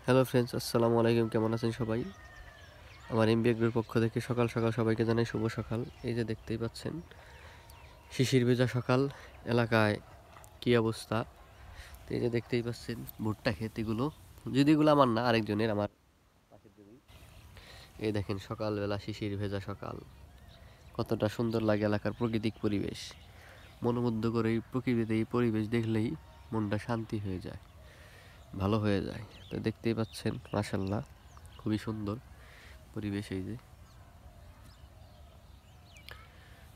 Hello friends, আসসালামু আলাইকুম। কেমন আছেন সবাই? আমার এমবি এগ্রোর পক্ষ থেকে সকাল সকাল সবাইকে জানাই শুভ সকাল। এই যে দেখতেই পাচ্ছেন শিশির ভেজা সকাল, এলাকায় কি অবস্থা। তো এই যে দেখতেই পাচ্ছেন ভুট্টা ক্ষেত, এগুলো যদি এগুলো আমার না, আরেকজনের, আমার পাশের জমি। এই দেখেন সকালবেলা শিশির ভেজা সকাল, কতটা সুন্দর লাগে এলাকার প্রাকৃতিক পরিবেশ। মনোমুগ্ধ করে এই প্রকৃতিতে এই পরিবেশ দেখলেই মনটা শান্তি হয়ে যায়, ভালো হয়ে যায়। তো দেখতেই পাচ্ছেন মাশাল্লাহ, খুবই সুন্দর পরিবেশ। এই যে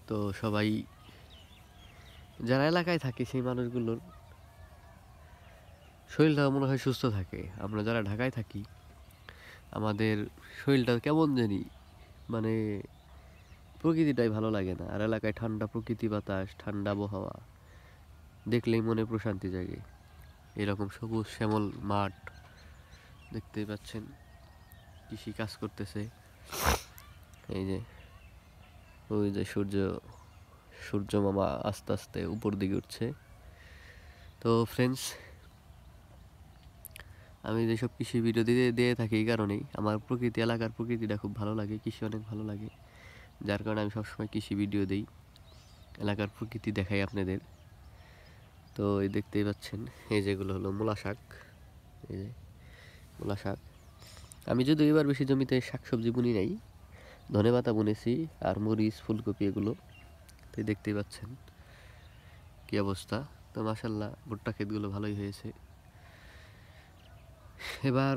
তো সবাই যারা এলাকায় থাকে সেই মানুষগুলোর শরীরটা মনে হয় সুস্থ থাকে। আমরা যারা ঢাকায় থাকি আমাদের শরীরটা কেমন জানি, মানে প্রকৃতিটাই ভালো লাগে না। আর এলাকায় ঠান্ডা প্রকৃতি, বাতাস, ঠান্ডা আবহাওয়া দেখলেই মনে প্রশান্তি জাগে। এরকম সবুজ শ্যামল মাঠ দেখতেই পাচ্ছেন, কৃষি কাজ করতেছে। এই যে ওই যে সূর্য মামা আস্তে আস্তে উপর দিকে উঠছে। তো ফ্রেন্ডস, আমি যেসব কৃষি ভিডিও দিয়ে থাকি এই কারণেই আমার প্রকৃতি, এলাকার প্রকৃতিটা খুব ভালো লাগে, কৃষি অনেক ভালো লাগে, যার কারণে আমি সবসময় কৃষি ভিডিও দিই, এলাকার প্রকৃতি দেখাই আপনাদের। তো এই দেখতেই পাচ্ছেন, এই যেগুলো হলো মূলা শাক। এই যে মূলা শাক, আমি যদি এবার বেশি জমিতে শাকসবজি বুনি নাই, ধনেপাতা বুনেছি আর মরিচ, ফুলকপি, এগুলো। তো দেখতেই পাচ্ছেন কি অবস্থা। তো মাশাল্লাহ ভুট্টা ক্ষেতগুলো ভালোই হয়েছে। এবার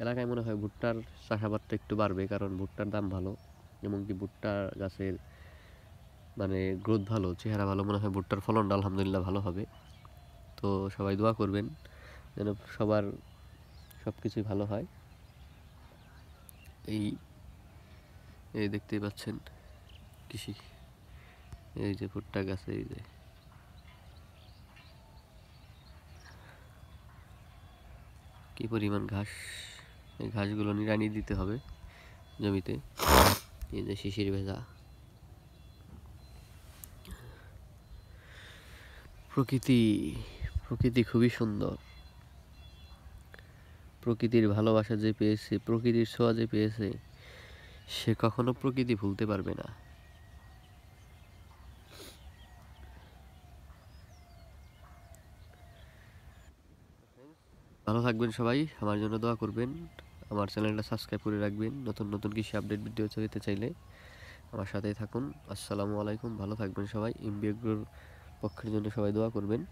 এলাকায় মনে হয় ভুট্টার চাষাবাদটা একটু বাড়বে, কারণ ভুট্টার দাম ভালো, এমনকি ভুট্টা গাছের মানে গ্রোথ ভালো, চেহারা ভালো। মনে হয় ভুট্টার ফলনটা আলহামদুলিল্লাহ ভালো হবে। তো সবাই দোয়া করবেন যেন সবার সব কিছুই ভালো হয়। এই এই দেখতেই পাচ্ছেন কৃষি, এই যে ভুট্টা গাছে এই যে কি পরিমাণ ঘাস, এই ঘাসগুলো নিড়ানি দিতে হবে জমিতে। এই যে শিশির ভেজা প্রকৃতি, প্রকৃতি খুবই সুন্দর। প্রকৃতির ভালোবাসা যে পেয়েছে, প্রকৃতির ছোঁয়া যে পেয়েছে, সে কখনো প্রকৃতি ভুলতে পারবে না। ভালো থাকবেন সবাই, আমার জন্য দোয়া করবেন, আমার চ্যানেলটা সাবস্ক্রাইব করে রাখবেন। নতুন নতুন কৃষি আপডেট ভিডিও পেতে চাইলে আমার সাথেই থাকুন। আসসালামু আলাইকুম, ভালো থাকবেন সবাই। এমবি এগ্রোর পক্ষের জন্য সবাই দোয়া করবেন।